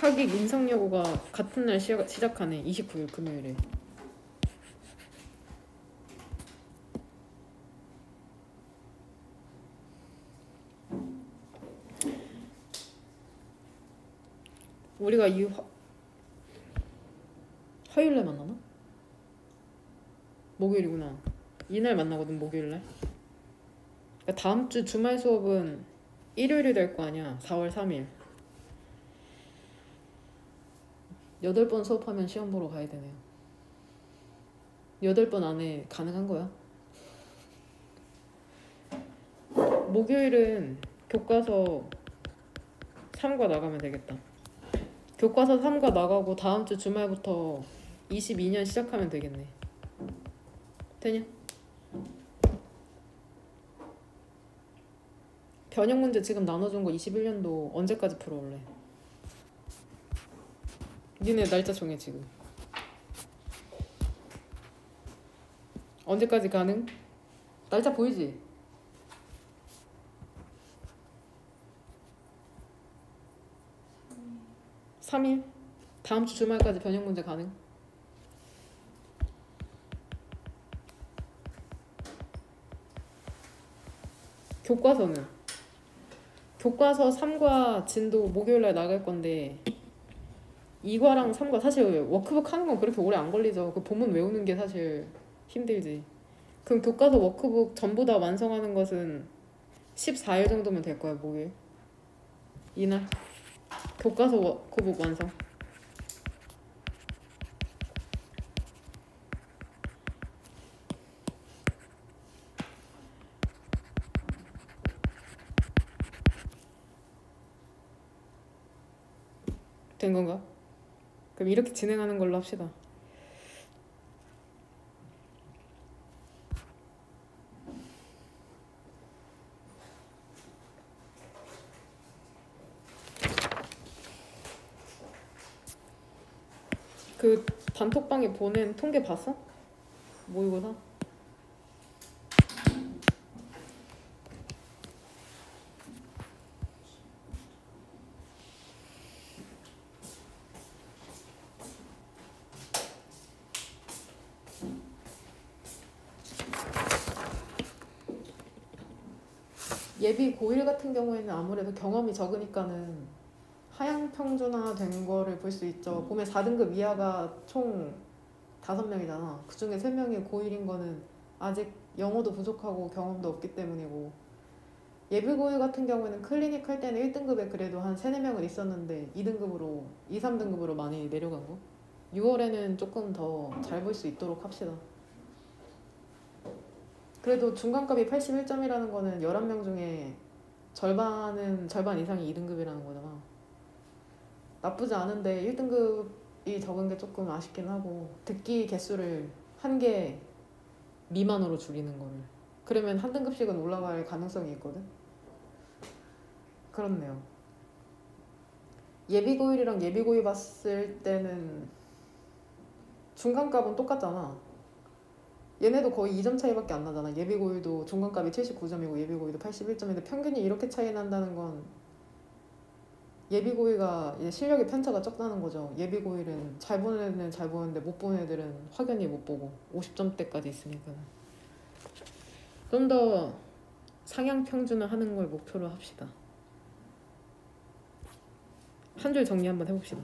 하객 인성여고가 같은 날 시작하네. 29일 금요일에. 우리가 이 화요일날 만나나? 목요일이구나. 이날 만나거든, 목요일날. 그러니까 다음 주 주말 수업은 일요일이 될 거 아니야. 4월 3일. 8번 수업하면 시험 보러 가야 되네요. 8번 안에 가능한 거야. 목요일은 교과서 3과 나가면 되겠다. 교과서 3과 나가고 다음 주 주말부터 22년 시작하면 되겠네. 되냐? 변형 문제 지금 나눠준 거 21년도 언제까지 풀어올래? 니네 날짜 정해 지금. 언제까지 가능? 날짜 보이지? 삼 3일? 다음 주 주말까지 변형 문제 가능? 교과서는? 교과서 3과 진도 목요일날 나갈 건데 2과랑 3과 사실 워크북 하는 건 그렇게 오래 안 걸리죠. 그 본문 외우는 게 사실 힘들지. 그럼 교과서 워크북 전부 다 완성하는 것은 14일 정도면 될 거야, 목요일. 이날 교과서 워크북 완성. 된 건가? 그럼 이렇게 진행하는 걸로 합시다. 그 단톡방에 보낸 통계 봤어? 모의고사? 예비 고1 같은 경우에는 아무래도 경험이 적으니까는 하향 평준화된 거를 볼 수 있죠. 보면 4등급 이하가 총 5명이잖아. 그 중에 3명이 고1인 거는 아직 영어도 부족하고 경험도 없기 때문이고, 예비 고1 같은 경우에는 클리닉 할 때는 1등급에 그래도 한 3, 4명은 있었는데 2등급으로 2, 3등급으로 많이 내려간 거. 6월에는 조금 더 잘 볼 수 있도록 합시다. 그래도 중간값이 81점이라는 거는 11명 중에 절반 이상이 2등급이라는 거잖아. 나쁘지 않은데 1등급이 적은 게 조금 아쉽긴 하고, 듣기 개수를 1개 미만으로 줄이는 거를. 그러면 한 등급씩은 올라갈 가능성이 있거든. 그렇네요. 예비고1이랑 예비고2 봤을 때는 중간값은 똑같잖아. 얘네도 거의 2점 차이밖에 안 나잖아. 예비고1도 중간값이 79점이고 예비고2도 81점인데 평균이 이렇게 차이 난다는 건 예비고2가 실력의 편차가 적다는 거죠. 예비고1은 잘 보는 애들은 잘 보는데 못 보는 애들은 확연히 못 보고 50점대까지 있으니까 좀 더 상향 평준화 하는 걸 목표로 합시다. 한 줄 정리 한번 해봅시다.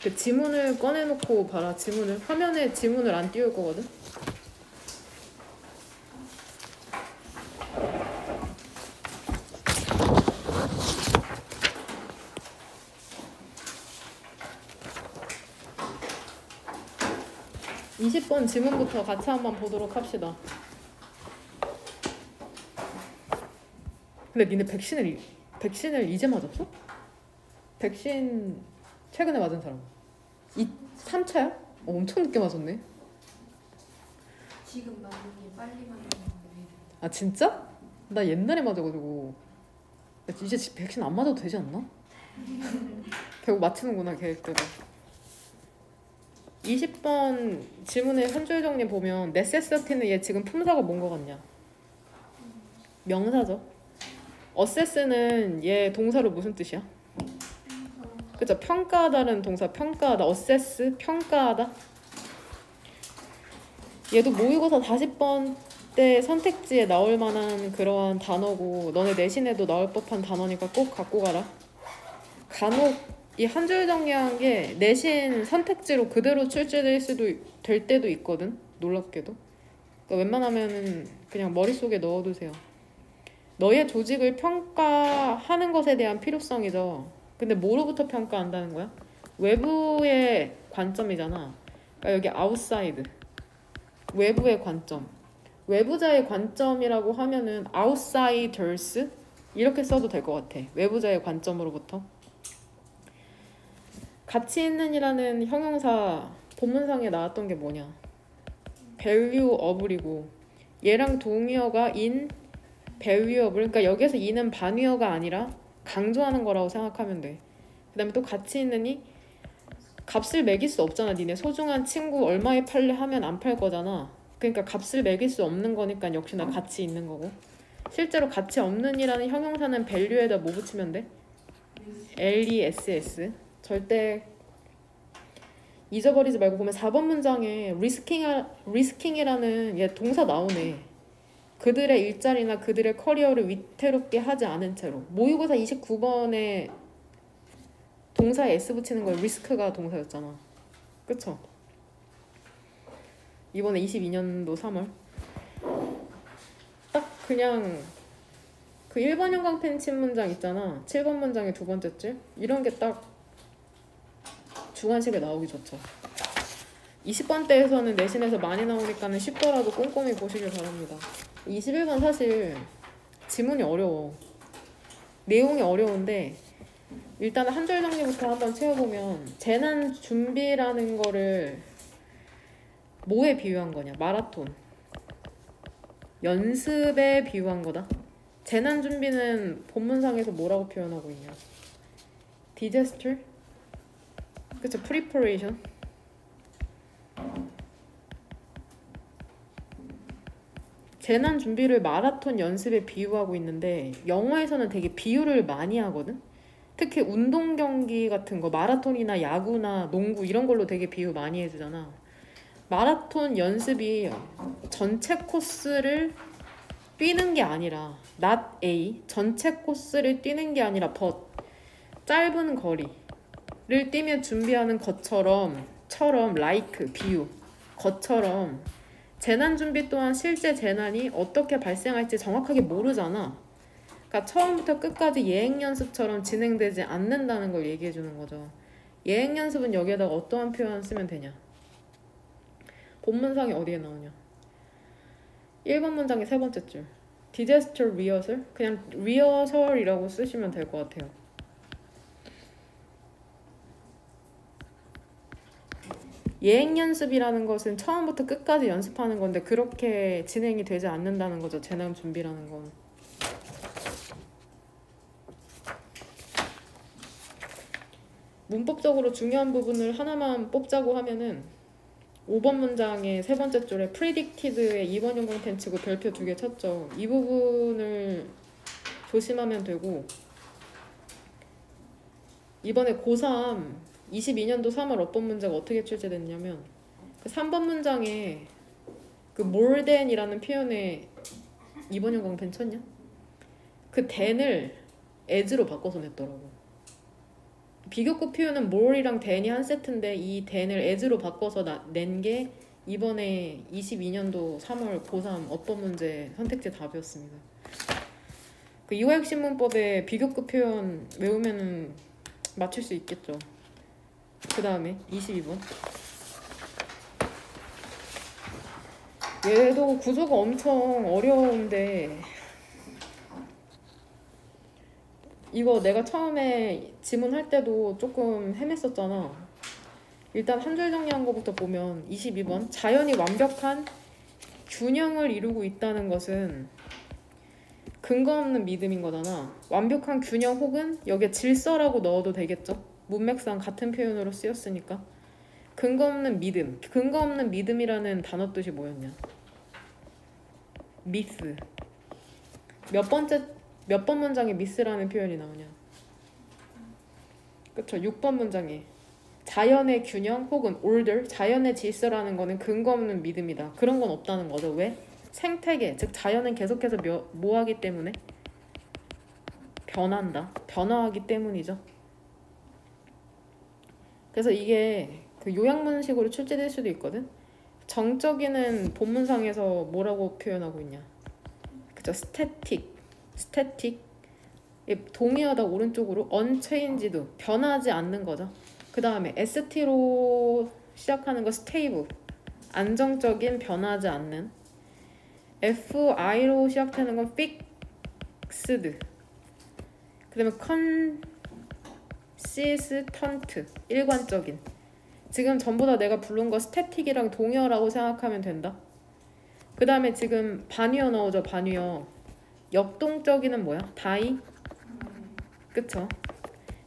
그 지문을 꺼내놓고 봐라. 지문을 화면에 지문을 안 띄울 거거든. (20번) 지문부터 같이 한번 보도록 합시다. 근데 니네 백신을 이제 맞았어? 백신 최근에 맞은 사람 3차야? 엄청 늦게 맞았네. 지금 맞는 게 빨리 맞는 거예요. 아 진짜? 나 옛날에 맞아가지고 이제 백신 안 맞아도 되지 않나? 결국 맞추는구나 계획대로. 20번 질문의 한 줄 정리 보면 necessity는 얘 지금 품사가 뭔 거 같냐? 명사죠. assess는 얘 동사로 무슨 뜻이야? 그쵸? 평가하다는 동사 평가하다. assess 평가하다. 얘도 모의고사 40번 때 선택지에 나올 만한 그러한 단어고 너네 내신에도 나올 법한 단어니까 꼭 갖고 가라. 간혹 이 한 줄 정리한 게 내신 선택지로 그대로 출제될 수도 될 때도 있거든. 놀랍게도. 그러니까 웬만하면은 그냥 머릿속에 넣어두세요. 너의 조직을 평가하는 것에 대한 필요성이죠. 근데 뭐로부터 평가한다는 거야? 외부의 관점이잖아. 그러니까 여기 outside. 외부의 관점. 외부자의 관점이라고 하면은 outsiders 이렇게 써도 될 것 같아. 외부자의 관점으로부터. 가치 있는이라는 형용사 본문상에 나왔던 게 뭐냐? valuable이고 얘랑 동의어가 in valuable. 그러니까 여기서 in은 반의어가 아니라 강조하는 거라고 생각하면 돼. 그 다음에 또 가치 있는이 값을 매길 수 없잖아. 니네 소중한 친구 얼마에 팔래 하면 안 팔 거잖아. 그러니까 값을 매길 수 없는 거니까 역시나 가치 있는 거고. 실제로 가치 없는이라는 형용사는 value에다 뭐 붙이면 돼? less. 절대 잊어버리지 말고 보면 4번 문장에 risking이라는 얘 동사 나오네. 그들의 일자리나 그들의 커리어를 위태롭게 하지 않은 채로. 모의고사 29번에 동사에 s 붙이는 거에 risk가 동사였잖아. 그쵸? 이번에 22년도 3월 딱 그냥 그 1번 형광펜 친 문장 있잖아. 7번 문장의 두 번째 줄. 이런 게 딱 주관식에 나오기 좋죠. 20번 때에서는 내신에서 많이 나오니까는 쉽더라도 꼼꼼히 보시길 바랍니다. 21번 사실 지문이 어려워. 내용이 어려운데 일단 한 줄 정리부터 한번 채워보면 재난 준비라는 거를 뭐에 비유한 거냐? 마라톤. 연습에 비유한 거다. 재난 준비는 본문상에서 뭐라고 표현하고 있냐? disaster? 그쵸? preparation. 재난 준비를 마라톤 연습에 비유하고 있는데 영어에서는 되게 비유를 많이 하거든? 특히 운동 경기 같은 거 마라톤이나 야구나 농구 이런 걸로 되게 비유 많이 해주잖아. 마라톤 연습이 전체 코스를 뛰는 게 아니라 not A 전체 코스를 뛰는 게 아니라 but 짧은 거리를 뛰며 준비하는 것처럼 like 비유 것처럼 재난 준비 또한 실제 재난이 어떻게 발생할지 정확하게 모르잖아. 그러니까 처음부터 끝까지 예행 연습처럼 진행되지 않는다는 걸 얘기해 주는 거죠. 예행 연습은 여기에다가 어떠한 표현 쓰면 되냐? 본문상이 어디에 나오냐? 1번 문장의 세 번째 줄. disaster rehearsal? 그냥 rehearsal이라고 쓰시면 될 것 같아요. 예행 연습이라는 것은 처음부터 끝까지 연습하는 건데 그렇게 진행이 되지 않는다는 거죠. 재난 준비라는 건. 문법적으로 중요한 부분을 하나만 뽑자고 하면은 5번 문장의 세 번째 줄에 predicted의 2번 형광펜 치고 별표 2개 쳤죠. 이 부분을 조심하면 되고 이번에 고3 22년도 3월 어법 문제가 어떻게 출제됐냐면 그 3번 문장에 그 more than이라는 표현에 2번 형광펜 쳤냐? 그 than을 as로 바꿔서 냈더라고. 비교급 표현은 more이랑 than이 한 세트인데 이 than을 as로 바꿔서 낸 게 이번에 22년도 3월 고3 어법 문제 선택지 답이었습니다. 그 이화역신문법에 비교급 표현 외우면은 맞출 수 있겠죠. 그 다음에 22번. 얘도 구조가 엄청 어려운데 이거 내가 처음에 지문할 때도 조금 헤맸었잖아. 일단 한 줄 정리한 것부터 보면 22번 자연이 완벽한 균형을 이루고 있다는 것은 근거 없는 믿음인 거잖아. 완벽한 균형 혹은 여기에 질서라고 넣어도 되겠죠. 문맥상 같은 표현으로 쓰였으니까. 근거 없는 믿음. 근거 없는 믿음이라는 단어 뜻이 뭐였냐? 미스. 몇 번째 몇 번 문장에 미스라는 표현이 나오냐? 그쵸? 6번 문장에 자연의 균형 혹은 order, 자연의 질서라는 거는 근거 없는 믿음이다. 그런 건 없다는 거죠. 왜? 생태계, 즉 자연은 계속해서 뭐하기 때문에? 변한다. 변화하기 때문이죠. 그래서 이게 그 요약문식으로 출제될 수도 있거든. 정적이는 본문상에서 뭐라고 표현하고 있냐? 그죠? static. 동의어다 오른쪽으로 unchanged, 변하지 않는 거죠. 그 다음에 st로 시작하는 거 stable, 안정적인, 변하지 않는. fi로 시작하는 건 fixed. 그 다음에 consistent, 일관적인. 지금 전부 다 내가 부른 거 static이랑 동의어라고 생각하면 된다. 그 다음에 지금 반위어 넣어줘. 반위어. 역동적인은 뭐야? die. 그쵸?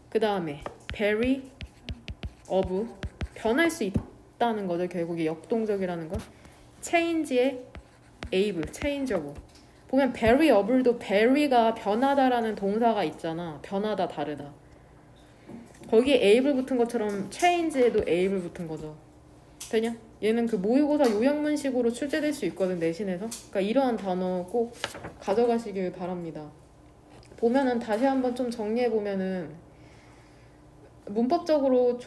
그 다음에 very of, 변할 수 있다는 거죠. 결국에 역동적이라는 건. change의 able, change of. 보면 very of도 very가 변하다라는 동사가 있잖아. 변하다, 다르다. 거기에 able 붙은 것처럼 change에도 able 붙은 거죠. 되냐? 얘는 그 모의고사 요약문식으로 출제될 수 있거든, 내신에서. 그러니까 이러한 단어 꼭 가져가시길 바랍니다. 보면은 다시 한번 좀 정리해보면은 문법적으로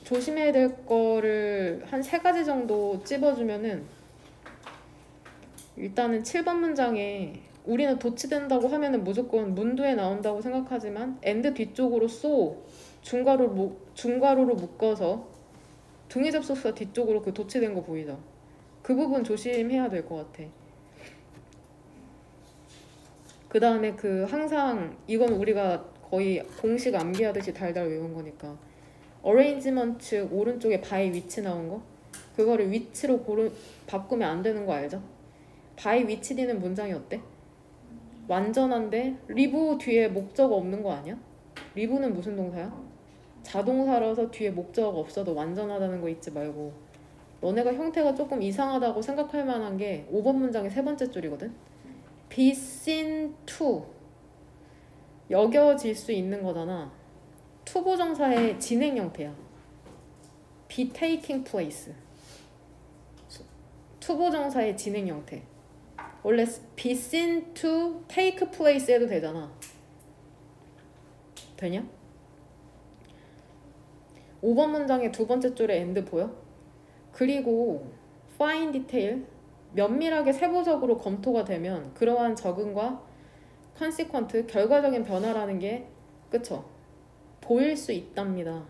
조심해야 될 거를 한 3가지 정도 찝어주면은, 일단은 7번 문장에 우리는 도치된다고 하면은 무조건 문두에 나온다고 생각하지만 and 뒤쪽으로 so, 중괄호로 묶어서 등위 접속사 뒤쪽으로 그 도치된 거 보이죠? 그 부분 조심해야 될 것 같아. 그 다음에 그 항상 이건 우리가 거의 공식 암기하듯이 달달 외운 거니까 arrangement 오른쪽에 by 위치 나온 거, 그거를 위치로 바꾸면 안 되는 거 알죠? by 위치 뒤는 문장이 어때? 완전한데 리브 뒤에 목적 없는 거 아니야? 리브는 무슨 동사야? 자동사라서 뒤에 목적 없어도 완전하다는 거 잊지 말고. 너네가 형태가 조금 이상하다고 생각할 만한 게 5번 문장의 3번째 줄이거든. be seen to, 여겨질 수 있는 거잖아. 투부정사의 진행 형태야. be taking place, 투부정사의 진행 형태. 원래 be seen to take place 해도 되잖아. 되냐? 5번 문장의 2번째 줄에 and 보여? 그리고 fine detail, 면밀하게 세부적으로 검토가 되면 그러한 적응과 consequent, 결과적인 변화라는 게, 그쵸? 보일 수 있답니다.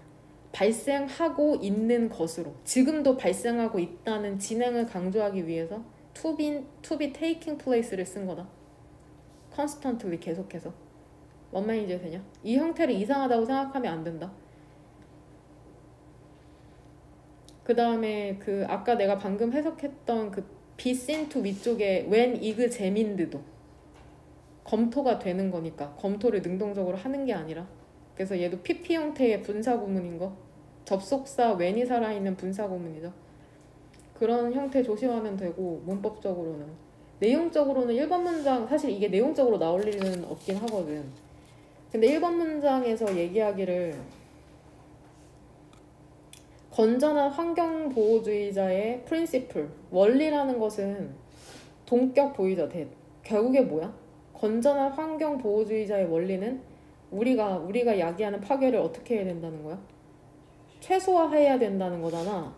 발생하고 있는 것으로, 지금도 발생하고 있다는 진행을 강조하기 위해서 to be taking place를 쓴 거다. constantly, 계속해서. 뭔 말인지 되냐? 이 형태를 이상하다고 생각하면 안 된다. 그 다음에 그 아까 내가 방금 해석했던 그 be seen to 위쪽에 when examined도 검토가 되는 거니까, 검토를 능동적으로 하는 게 아니라. 그래서 얘도 PP 형태의 분사구문인 거. 접속사 when이 살아있는 분사구문이죠. 그런 형태 조심하면 되고, 문법적으로는. 내용적으로는 1번 문장, 사실 이게 내용적으로 나올 일은 없긴 하거든. 근데 1번 문장에서 얘기하기를 건전한 환경보호주의자의 프린시플, 원리라는 것은 동격 보이죠? 결국에 뭐야? 건전한 환경보호주의자의 원리는 우리가 야기하는 파괴를 어떻게 해야 된다는 거야? 최소화해야 된다는 거잖아.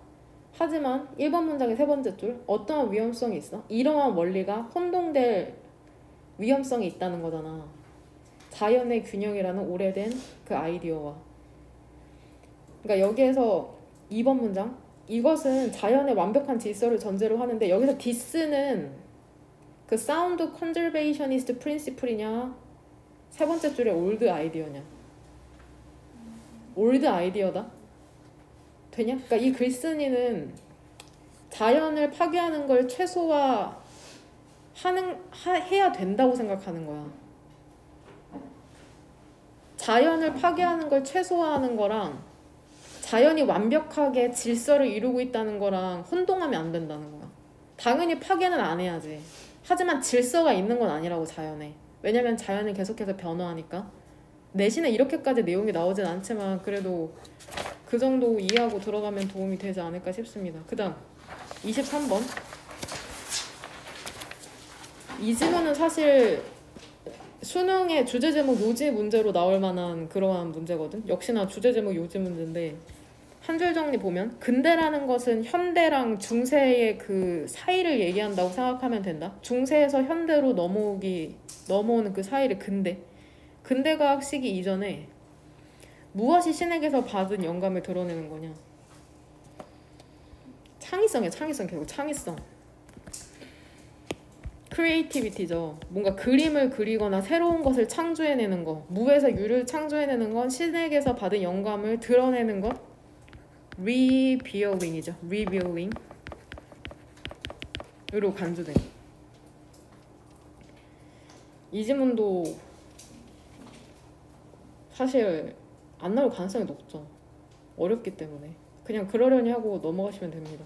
하지만 1번 문장의 3번째 줄, 어떠한 위험성이 있어? 이러한 원리가 혼동될 위험성이 있다는 거잖아. 자연의 균형이라는 오래된 그 아이디어와. 그러니까 여기에서 2번 문장, 이것은 자연의 완벽한 질서를 전제로 하는데, 여기서 this는 그 sound conservationist principle이냐, 3번째 줄에 old idea냐? old idea다. 되냐? 그러니까 이 글쓴이는 자연을 파괴하는 걸 해야 된다고 생각하는 거야. 자연을 파괴하는 걸 최소화하는 거랑 자연이 완벽하게 질서를 이루고 있다는 거랑 혼동하면 안 된다는 거야. 당연히 파괴는 안 해야지. 하지만 질서가 있는 건 아니라고, 자연에. 왜냐면 자연은 계속해서 변화하니까. 내신에 이렇게까지 내용이 나오진 않지만 그래도 그 정도 이해하고 들어가면 도움이 되지 않을까 싶습니다. 그 다음 23번. 이 지문은 사실 수능의 주제제목 요지 문제로 나올 만한 그러한 문제거든. 역시나 주제제목 요지 문제인데 한 줄 정리 보면 근대라는 것은 현대랑 중세의 그 사이를 얘기한다고 생각하면 된다. 중세에서 현대로 넘어오는 그 사이를 근대과학 시기 이전에 무엇이 신에게서 받은 영감을 드러내는 거냐. 창의성이야. 결국 창의성. 크리에이티비티죠. 뭔가 그림을 그리거나 새로운 것을 창조해내는 거. 무에서 유를 창조해내는 건 신에게서 받은 영감을 드러내는 것. revealing이죠. revealing으로 간주된. 이 지문도 사실 안 나올 가능성이 높죠. 어렵기 때문에 그냥 그러려니 하고 넘어가시면 됩니다.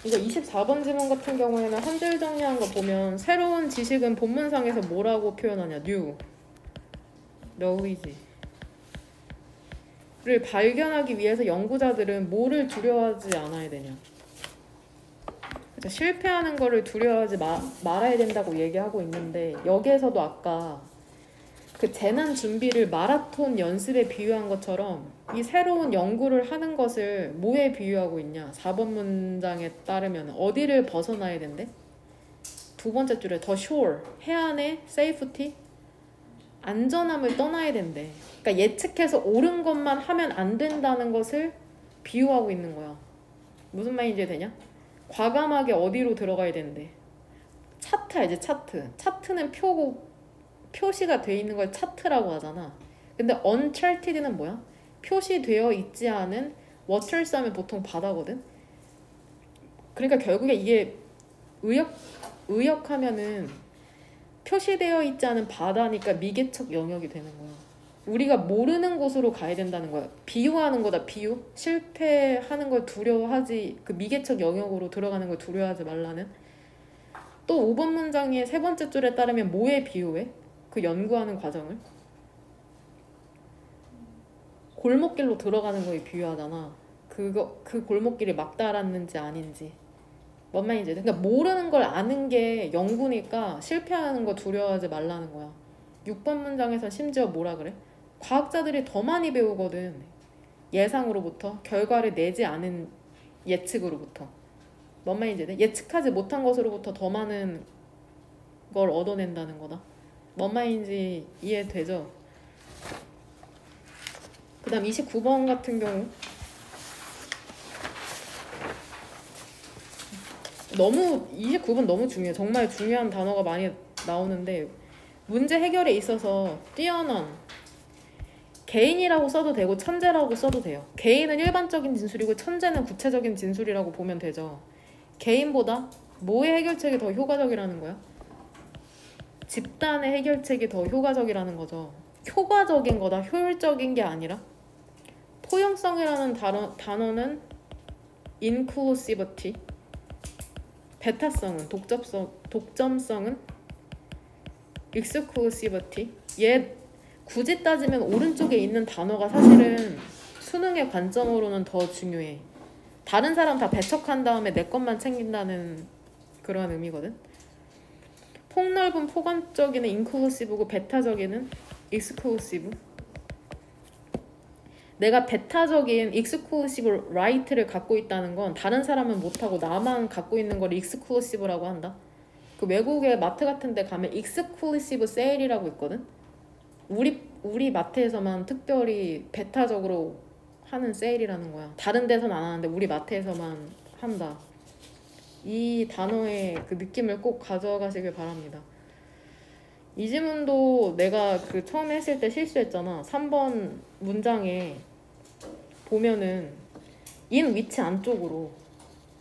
이거 24번 지문 같은 경우에는 한 줄 정리한 거 보면 새로운 지식은 본문상에서 뭐라고 표현하냐. new knowledge를 발견하기 위해서 연구자들은 뭐를 두려워하지 않아야 되냐. 그렇죠? 실패하는 거를 두려워하지 말아야 된다고 얘기하고 있는데 여기에서도 아까 그 재난 준비를 마라톤 연습에 비유한 것처럼 이 새로운 연구를 하는 것을 뭐에 비유하고 있냐. 4번 문장에 따르면 어디를 벗어나야 된대? 두 번째 줄에 더 sure, 해안의 safety, 안전함을 떠나야 된대. 그러니까 예측해서 옳은 것만 하면 안 된다는 것을 비유하고 있는 거야. 무슨 말인지 이해되냐? 과감하게 어디로 들어가야 된대. 차트 알지? 차트는 표시가 돼 있는 걸 차트라고 하잖아. 근데 uncharted는 뭐야? 표시되어 있지 않은 waters를 하면 보통 바다거든. 그러니까 결국에 이게 의역하면은 표시되어 있지 않은 바다니까 미개척 영역이 되는 거야. 우리가 모르는 곳으로 가야 된다는 거야. 비유하는 거다. 비유. 실패하는 걸 두려워하지, 그 미개척 영역으로 들어가는 걸 두려워하지 말라는. 또 5번 문장의 세 번째 줄에 따르면 뭐에 비유해? 그 연구하는 과정을 골목길로 들어가는 거에 비유하잖아. 그 골목길이 막다랐는지 아닌지. 뭔 말인지. 그러니까 모르는 걸 아는 게 연구니까 실패하는 거 두려워하지 말라는 거야. 6번 문장에서 심지어 뭐라 그래? 과학자들이 더 많이 배우거든. 예상으로부터, 결과를 내지 않은 예측으로부터. 뭔 말인지. 예측하지 못한 것으로부터 더 많은 걸 얻어낸다는 거다. 뭔 말인지 이해되죠? 그 다음 29번 같은 경우 29번 너무 중요해. 정말 중요한 단어가 많이 나오는데 문제 해결에 있어서 뛰어난 개인이라고 써도 되고 천재라고 써도 돼요. 개인은 일반적인 진술이고 천재는 구체적인 진술이라고 보면 되죠. 개인보다 뭐의 해결책이 더 효과적이라는 거야? 집단의 해결책이 더 효과적이라는 거죠. 효과적인 거다. 효율적인 게 아니라. 포용성이라는 단어는 inclusivity, 베타성은 독점성은 exclusivity. 얘 굳이 따지면 오른쪽에 있는 단어가 사실은 수능의 관점으로는 더 중요해. 다른 사람 다 배척한 다음에 내 것만 챙긴다는 그런 의미거든. 폭넓은 포괄적인 inclusive고 베타적인 exclusive. 내가 베타적인 exclusive right를 갖고 있다는 건 다른 사람은 못하고 나만 갖고 있는 걸 exclusive라고 한다. 그 외국의 마트 같은 데 가면 exclusive sale이라고 있거든. 우리 마트에서만 특별히 베타적으로 하는 세일이라는 거야. 다른 데서는 안 하는데 우리 마트에서만 한다. 이 단어의 그 느낌을 꼭 가져가시길 바랍니다. 이 지문도 내가 그 처음에 했을 때 실수했잖아. 3번 문장에 보면은 in 위치 안쪽으로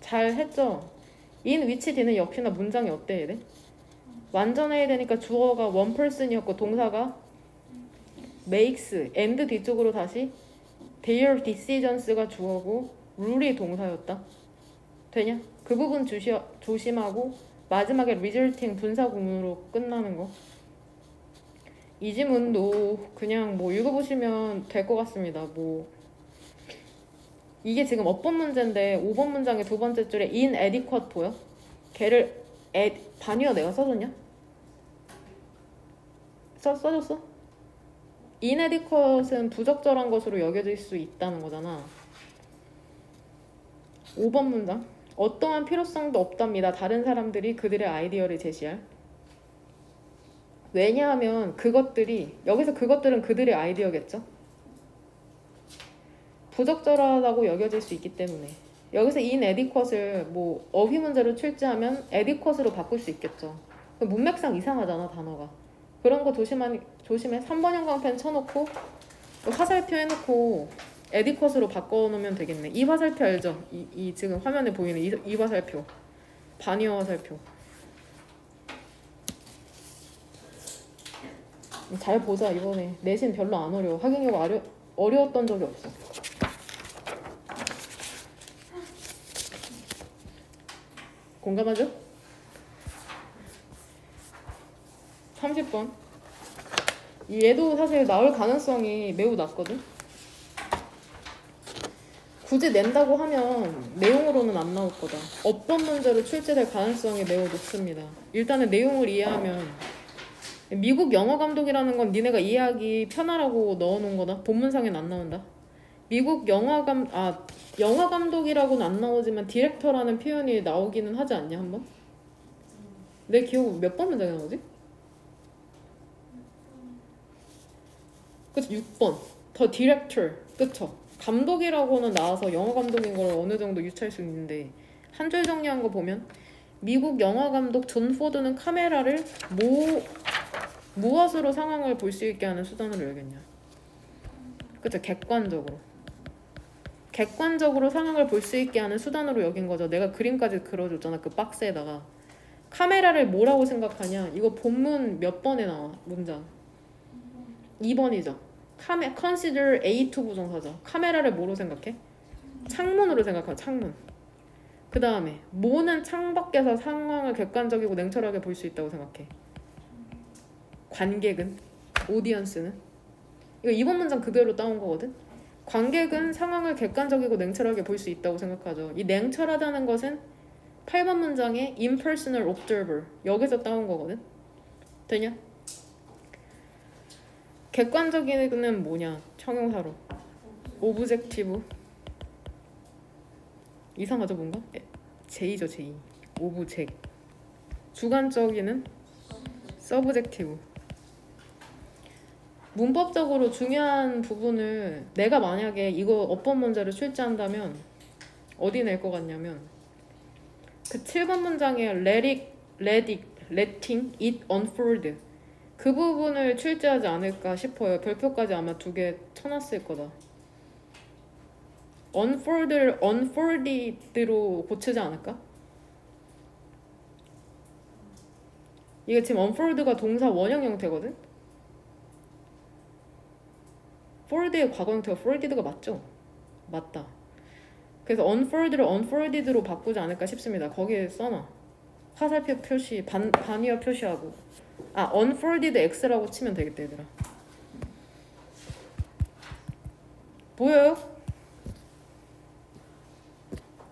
잘 했죠. in 위치 뒤는 역시나 문장이 어때야 돼? 완전해야 되니까 주어가 one person이었고 동사가 makes, and 뒤쪽으로 다시 their decisions가 주어고 룰이 동사였다. 되냐? 그 부분 조심하고 마지막에 resulting 분사 구문으로 끝나는 거. 이 지문도 그냥 뭐 읽어보시면 될 것 같습니다. 뭐 이게 지금 어법 문제인데 5번 문장의 두 번째 줄에 inadequate 보여? 걔를 반위어 내가 써줬냐? 써줬어? inadequate은 부적절한 것으로 여겨질 수 있다는 거잖아. 5번 문장 어떠한 필요성도 없답니다. 다른 사람들이 그들의 아이디어를 제시할. 왜냐하면 그것들이 여기서 그것들은 그들의 아이디어겠죠. 부적절하다고 여겨질 수 있기 때문에 여기서 inadequate을 뭐 어휘 문제로 출제하면 adequate로 바꿀 수 있겠죠. 문맥상 이상하잖아 단어가. 그런 거 조심해. 3번 형광펜 쳐놓고 화살표 해놓고 adequate로 바꿔놓으면 되겠네. 이 화살표 알죠? 이 지금 화면에 보이는 이 화살표. 반위어 화살표. 잘 보자. 이번에 내신 별로 안 어려워. 학용여고 어려웠던 적이 없어. 공감하죠? 30번. 얘도 사실 나올 가능성이 매우 낮거든. 굳이 낸다고 하면 내용으로는 안 나올 거다. 어법 문제로 출제될 가능성이 매우 높습니다. 일단은 내용을 이해하면 미국 영화 감독이라는 건 니네가 이해하기 편하라고 넣어놓은 거다. 본문상엔 안 나온다. 미국 영화 감독이라고는 안 나오지만 디렉터라는 표현이 나오기는 하지 않냐 한번? 내 기억 몇 번 문장에 나오지? 그쵸 6번 더 디렉터 그쵸? 감독이라고는 나와서 영화 감독인 걸 어느 정도 유추할 수 있는데 한 줄 정리한 거 보면 미국 영화 감독 존 포드는 카메라를 무엇으로 상황을 볼 수 있게 하는 수단으로 여겼냐. 그쵸? 객관적으로 상황을 볼 수 있게 하는 수단으로 여긴 거죠. 내가 그림까지 그려줬잖아. 그 박스에다가. 카메라를 뭐라고 생각하냐. 이거 본문 몇 번에 나와 문장. 2번이죠. Consider A2 부정사죠. 카메라를 뭐로 생각해? 창문으로 생각하죠. 창문. 그 다음에 뭐는 창밖에서 상황을 객관적이고 냉철하게 볼 수 있다고 생각해? 관객은? 오디언스는? 이거 2번 문장 그대로 따온 거거든. 관객은 상황을 객관적이고 냉철하게 볼 수 있다고 생각하죠. 이 냉철하다는 것은 8번 문장의 impersonal observer 여기서 따온 거거든. 되냐? 객관적이는 뭐냐? 형용사로 오브젝티브. 이상하죠 뭔가? 제이죠 제이. 오브젝. 주관적이는 서브젝티브. 문법적으로 중요한 부분을 내가 만약에 이거 어법 문제를 출제한다면 어디 낼 것 같냐면 그 7번 문장에 letting it unfold 그 부분을 출제하지 않을까 싶어요. 별표까지 아마 2개 쳐놨을 거다. unfold를 unfolded로 고치지 않을까? 이게 지금 unfold가 동사 원형 형태거든? fold의 과거 형태가 folded가 맞죠? 맞다. 그래서 unfold를 unfolded로 바꾸지 않을까 싶습니다. 거기에 써놔. 화살표 표시, 반위어 표시하고. unfolded x라고 치면 되겠다 얘들아. 보여요?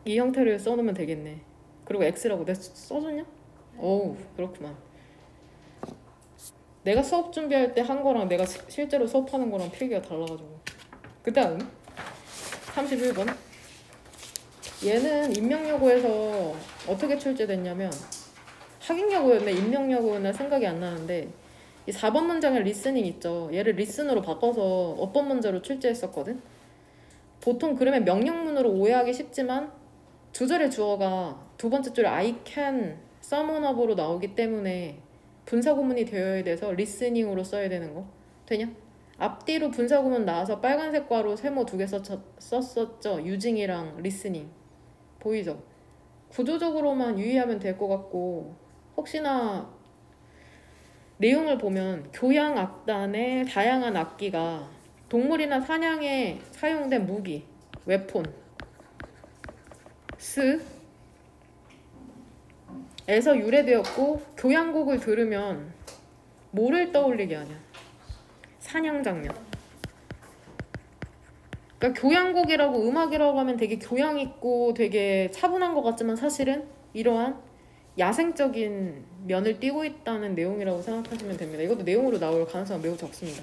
이 형태를 써놓으면 되겠네. 그리고 x라고 내가 써줬냐? 어우 그렇구만. 내가 수업 준비할 때 한 거랑 내가 실제로 수업하는 거랑 필기가 달라가지고. 그 다음 31번. 얘는 임명여고에서 어떻게 출제됐냐면 학인여고였네 임명여고였나 생각이 안 나는데 이 4번 문장에 리스닝 있죠. 얘를 리슨으로 바꿔서 어법 문제로 출제했었거든. 보통 그러면 명령문으로 오해하기 쉽지만 두 절의 주어가 두 번째 줄에 I can, summon up으로 나오기 때문에 분사구문이 되어야 돼서 리스닝으로 써야 되는 거. 되냐? 앞뒤로 분사구문 나와서 빨간색 괄호 세모 2개 썼었죠. 유징이랑 리스닝. 보이죠? 구조적으로만 유의하면 될 것 같고 혹시나 내용을 보면 교양악단의 다양한 악기가 동물이나 사냥에 사용된 무기, 웨폰 에서 유래되었고 교향곡을 들으면 뭐를 떠올리게 하냐? 사냥 장면. 그러니까 교향곡이라고 음악이라고 하면 되게 교양 있고 되게 차분한 것 같지만 사실은 이러한 야생적인 면을 띠고 있다는 내용이라고 생각하시면 됩니다. 이것도 내용으로 나올 가능성은 매우 적습니다.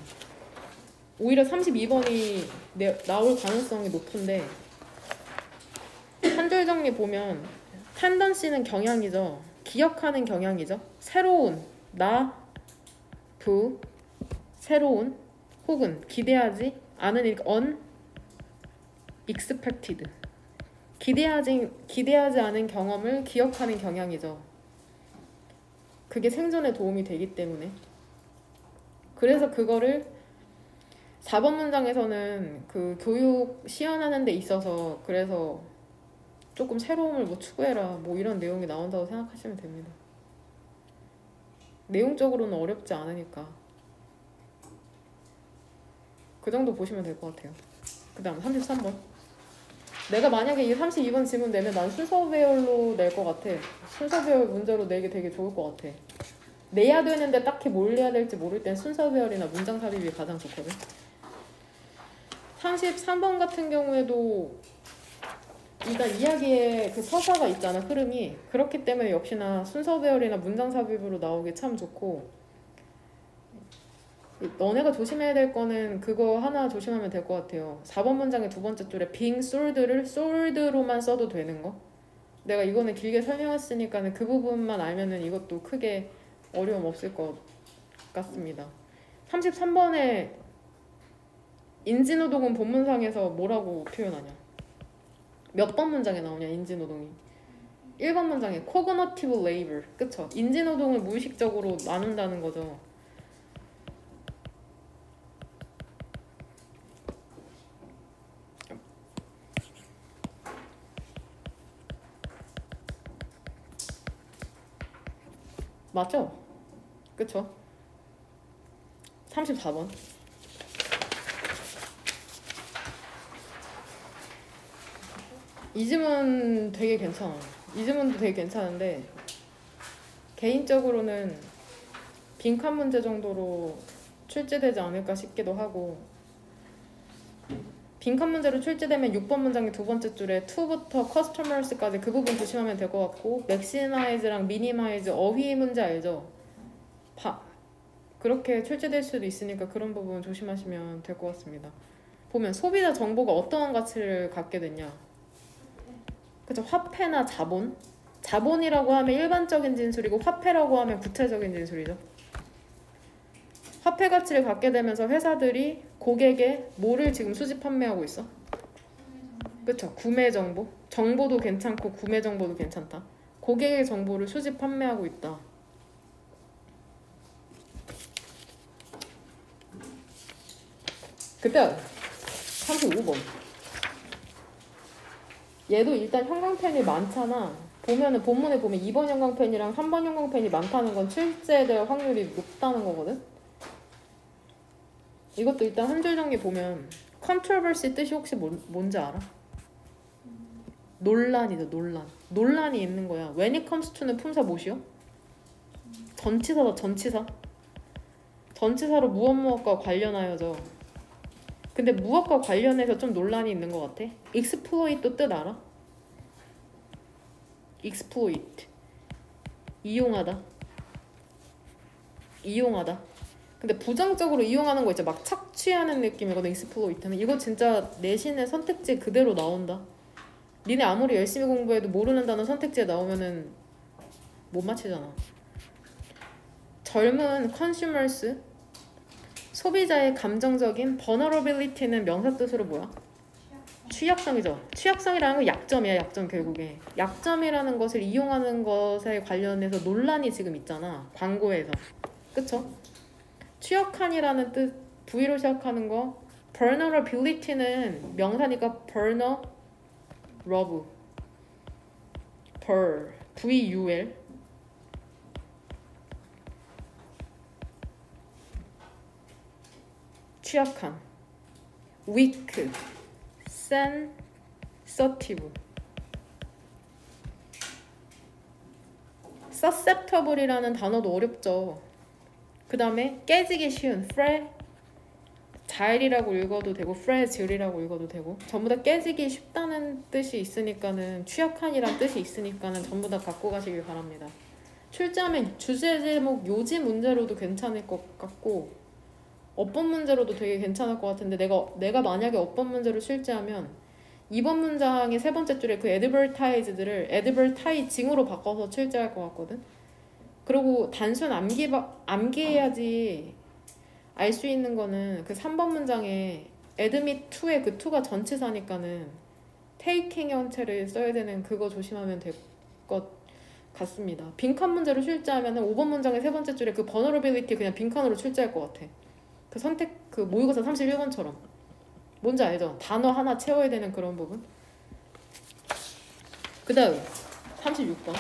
오히려 32번이 나올 가능성이 높은데 한 줄 정리 보면 텐던시는 경향이죠. 기억하는 경향이죠. 새로운, 새로운 혹은 기대하지 않은 unexpected 기대하지 않은 경험을 기억하는 경향이죠. 그게 생존에 도움이 되기 때문에. 그래서 그거를 4번 문장에서는 그 교육 시연하는 데 있어서 그래서 조금 새로움을 뭐 추구해라 뭐 이런 내용이 나온다고 생각하시면 됩니다. 내용적으로는 어렵지 않으니까 그 정도 보시면 될 것 같아요. 그 다음 33번. 내가 만약에 이 32번 질문 내면 난 순서 배열로 낼 것 같아. 순서 배열 문제로 내기 되게 좋을 것 같아. 내야 되는데 딱히 뭘 내야 될지 모를 땐 순서 배열이나 문장 삽입이 가장 좋거든. 33번 같은 경우에도 일단 이야기에 그 서사가 있잖아, 흐름이. 그렇기 때문에 역시나 순서 배열이나 문장 삽입으로 나오기 참 좋고, 너네가 조심해야 될 거는 그거 하나 조심하면 될 것 같아요. 4번 문장의 두 번째 줄에 being sold를 sold로만 써도 되는 거. 내가 이거는 길게 설명했으니까는 그 부분만 알면은 이것도 크게 어려움 없을 것 같습니다. 33번에 인지노동은 본문상에서 뭐라고 표현하냐? 몇 번 문장에 나오냐, 인지노동이? 1번 문장에 cognitive labor, 그쵸? 인지노동을 무의식적으로 나눈다는 거죠. 맞죠? 그쵸? 34번. 이 질문 되게 괜찮아. 이 질문도 되게 괜찮은데 개인적으로는 빈칸 문제 정도로 출제되지 않을까 싶기도 하고, 빈칸 문제로 출제되면 6번 문장의 두 번째 줄에 to부터 customers까지 그 부분 조심하면 될 것 같고, maximize랑 minimize 어휘 문제 알죠? 그렇게 출제될 수도 있으니까 그런 부분 조심하시면 될 것 같습니다. 보면 소비자 정보가 어떠한 가치를 갖게 됐냐? 그쵸? 화폐나 자본? 자본이라고 하면 일반적인 진술이고 화폐라고 하면 구체적인 진술이죠. 화폐 가치를 갖게 되면서 회사들이 고객에 뭐를 지금 수집 판매하고 있어? 그쵸? 구매 정보? 정보도 괜찮고 구매 정보도 괜찮다. 고객의 정보를 수집 판매하고 있다. 그때 35번. 얘도 일단 형광펜이 많잖아. 보면은 본문에 보면 2번 형광펜이랑 3번 형광펜이 많다는 건 출제될 확률이 높다는 거거든. 이것도 일단 한 줄 정리 보면 controversy 뜻이 혹시 뭔지 알아? 논란이죠, 논란. 논란이 있는 거야. when it comes to는 품사 뭐시여? 전치사다, 전치사. 전치사로 무엇과 관련하여져. 근데 무엇과 관련해서 좀 논란이 있는 것 같아. exploit도 뜻 알아? exploit. 이용하다. 이용하다. 근데 부정적으로 이용하는 거 있죠. 막 착취하는 느낌이거든, exploit는. 이거 진짜 내신의 선택지 그대로 나온다. 니네 아무리 열심히 공부해도 모르는 단어 선택지에 나오면은 못 맞히잖아. 젊은 consumers, 소비자의 감정적인 vulnerability는 명사 뜻으로 뭐야? 취약성이죠. 취약성이라는 건 약점이야, 약점 결국에. 약점이라는 것을 이용하는 것에 관련해서 논란이 지금 있잖아, 광고에서. 그쵸? 취약한이라는 뜻, V로 시작하는 거. vulnerability는 명사니까 vulnerable. V-U-L. 취약한. weak. sensitive. susceptible이라는 단어도 어렵죠. 그 다음에 깨지기 쉬운 fragile 읽어도 되고 fragile이라고 읽어도 되고 전부 다 깨지기 쉽다는 뜻이 있으니까는 취약한이란 뜻이 있으니까는 전부 다 갖고 가시길 바랍니다. 출제하면 주제 제목 요지 문제로도 괜찮을 것 같고 어법 문제로도 되게 괜찮을 것 같은데 내가 만약에 어법 문제로 출제하면 이번 문장의 세 번째 줄에 그 advertised를 advertising으로 바꿔서 출제할 것 같거든. 그리고 단순 암기해야지 알 수 있는 거는 그 3번 문장에 admit to의 그 to가 전치사니까는 taking 형태를 써야 되는 그거 조심하면 될 것 같습니다. 빈칸 문제로 출제하면 5번 문장의 세 번째 줄에 그 vulnerability 그냥 빈칸으로 출제할 것 같아. 그 선택 그 모의고사 31번처럼 뭔지 알죠? 단어 하나 채워야 되는 그런 부분. 그 다음 36번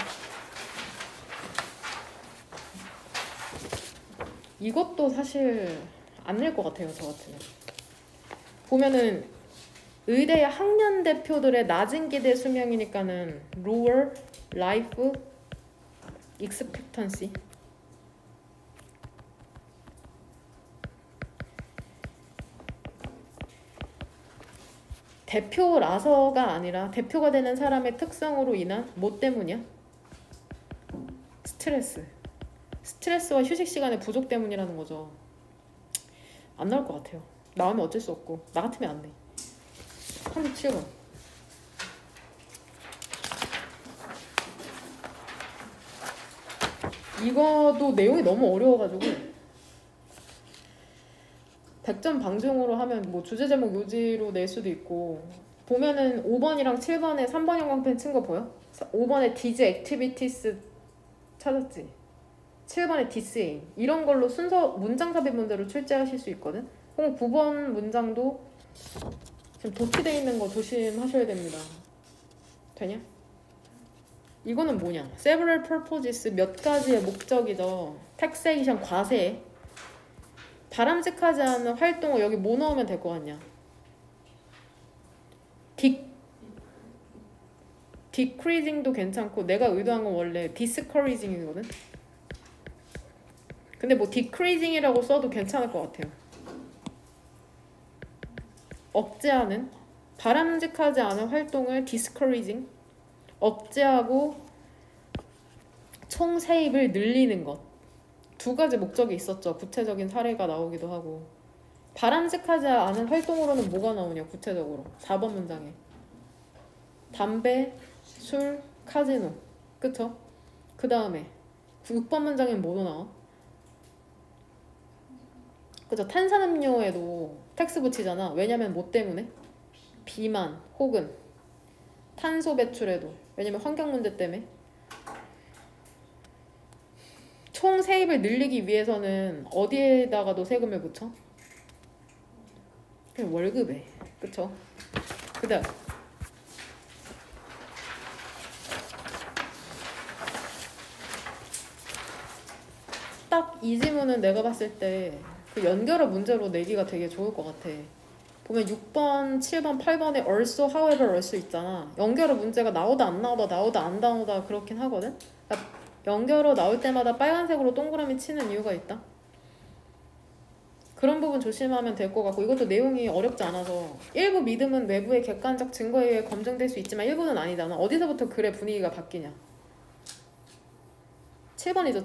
이것도 사실 안 낼 것 같아요. 저 같으면 보면은 의대의 학년 대표들의 낮은 기대 수명이니까는 lower life expectancy 대표라서가 아니라 대표가 되는 사람의 특성으로 인한 뭐 때문이야? 스트레스와 휴식 시간의 부족 때문이라는 거죠. 안 나올 것 같아요. 나오면 어쩔 수 없고 나 같으면 안 돼. 37번 이거도 내용이 너무 어려워가지고 100점 방정으로 하면 뭐 주제 제목 요지로 낼 수도 있고 보면은 5번이랑 7번에 3번 형광펜 친 거 보여? 5번에 디즈 액티비티스 찾았지? 7번에 디스잉 이런 걸로 순서 문장 삽입 문제로 출제하실 수 있거든? 그럼 9번 문장도 지금 도치되어 있는 거 조심하셔야 됩니다. 되냐? 이거는 뭐냐? several purposes 몇 가지의 목적이죠. taxation 과세 바람직하지 않은 활동을 여기 뭐 넣으면 될 것 같냐? decreasing도 괜찮고 내가 의도한 건 원래 discouraging이거든? 근데 뭐 decreasing이라고 써도 괜찮을 것 같아요. 억제하는 바람직하지 않은 활동을 discouraging 억제하고 총 세입을 늘리는 것. 두 가지 목적이 있었죠. 구체적인 사례가 나오기도 하고. 바람직하지 않은 활동으로는 뭐가 나오냐 구체적으로 4번 문장에 담배, 술, 카지노 그쵸? 그 다음에 6번 문장엔 뭐로 나와? 그죠? 탄산음료에도 텍스 붙이잖아. 왜냐면 뭐 때문에? 비만 혹은 탄소 배출에도 왜냐면 환경 문제 때문에 총 세입을 늘리기 위해서는 어디에다가도 세금을 붙여? 그냥 월급에 그쵸? 그 다음 딱 이 지문은 내가 봤을 때 그 연결어 문제로 내기가 되게 좋을 것 같아. 보면 6번, 7번, 8번에 also, however, also 있잖아. 연결어 문제가 나오다 안 나오다 나오다 안 나오다 그렇긴 하거든. 그러니까 연결어 나올 때마다 빨간색으로 동그라미 치는 이유가 있다. 그런 부분 조심하면 될 것 같고 이것도 내용이 어렵지 않아서 일부 믿음은 외부의 객관적 증거에 의해 검증될 수 있지만 일부는 아니잖아. 어디서부터 글의 분위기가 바뀌냐. 7번이죠.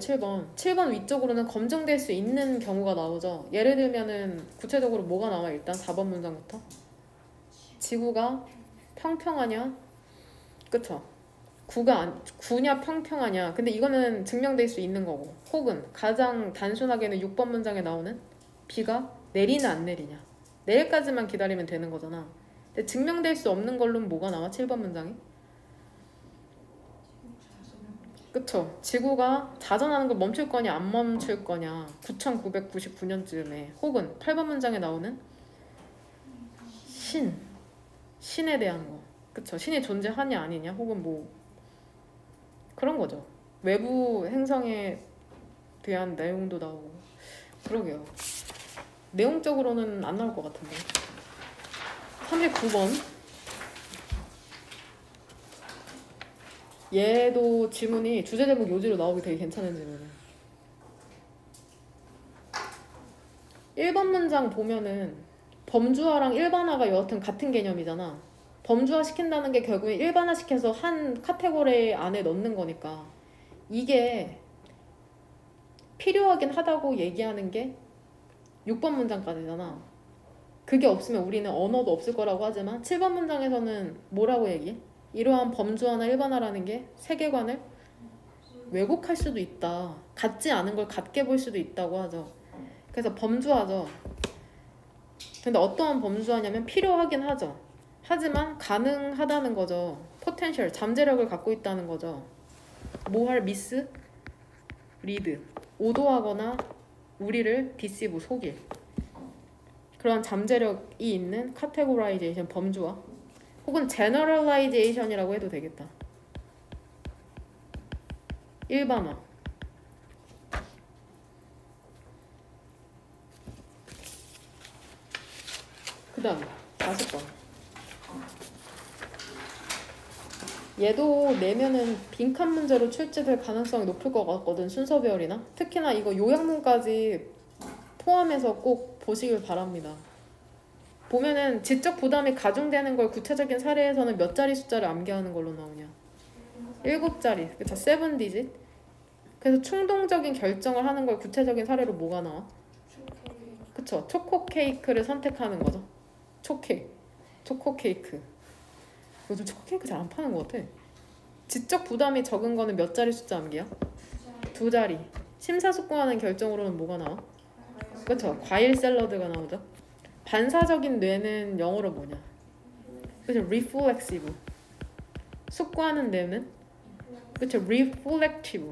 7번 위쪽으로는 검증될 수 있는 경우가 나오죠. 예를 들면은 구체적으로 뭐가 나와 일단 4번 문장부터 지구가 평평하냐 그쵸? 구냐 평평하냐 근데 이거는 증명될 수 있는 거고 혹은 가장 단순하게는 6번 문장에 나오는 비가 내리나 안 내리냐 내일까지만 기다리면 되는 거잖아. 근데 증명될 수 없는 걸로는 뭐가 나와 7번 문장에? 그쵸? 지구가 자전하는 걸 멈출 거냐 안 멈출 거냐 9999년쯤에 혹은 8번 문장에 나오는 신에 대한 거 그쵸? 신이 존재하냐 아니냐 혹은 뭐 그런 거죠. 외부 행성에 대한 내용도 나오고 그러게요. 내용적으로는 안 나올 것 같은데 39번 얘도 질문이 주제 제목 요지로 나오기 되게 괜찮은 질문이야. 1번 문장 보면은 범주화랑 일반화가 여하튼 같은 개념이잖아. 범주화 시킨다는 게 결국에 일반화 시켜서 한 카테고리 안에 넣는 거니까 이게 필요하긴 하다고 얘기하는 게 6번 문장까지잖아. 그게 없으면 우리는 언어도 없을 거라고 하지만 7번 문장에서는 뭐라고 얘기해? 이러한 범주화나 일반화라는 게 세계관을 왜곡할 수도 있다. 같지 않은 걸 같게 볼 수도 있다고 하죠. 그래서 범주화죠. 근데 어떠한 범주화냐면 필요하긴 하죠. 하지만 가능하다는 거죠. 포텐셜, 잠재력을 갖고 있다는 거죠. 뭐 할 미스? 리드. 오도하거나 우리를 디시브, 속일. 그런 잠재력이 있는 카테고라이제이션, 범주화. 혹은 제너럴라이제이션이라고 해도 되겠다. 일반화. 그 다음 40번. 얘도 내면은 빈칸 문제로 출제될 가능성이 높을 것 같거든. 순서배열이나 특히나 이거 요약문까지 포함해서 꼭 보시길 바랍니다. 보면은 지적 부담이 가중되는 걸 구체적인 사례에서는 몇 자리 숫자를 암기하는 걸로 나오냐? 7자리. 그쵸? 7디짓. 그래서 충동적인 결정을 하는 걸 구체적인 사례로 뭐가 나와? 그쵸? 초코 케이크를 선택하는 거죠. 초코 케이크. 요즘 초코 케이크 잘 안 파는 것 같아. 지적 부담이 적은 거는 몇 자리 숫자 암기야? 2자리. 심사숙고하는 결정으로는 뭐가 나와? 그쵸? 과일 샐러드가 나오죠. 반사적인 뇌는 영어로 뭐냐? 그쵸? reflexive. 숙고하는 뇌는? 그쵸? reflective.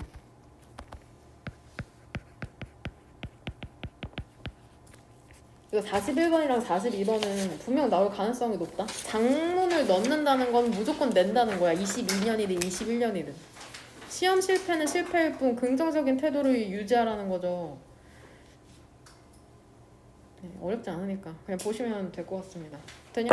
이거 41번이랑 42번은 분명 나올 가능성이 높다. 장문을 넣는다는 건 무조건 낸다는 거야. 22년이든 21년이든. 시험 실패는 실패일 뿐 긍정적인 태도를 유지하라는 거죠. 네, 어렵지 않으니까 그냥 보시면 될 것 같습니다. 되냐?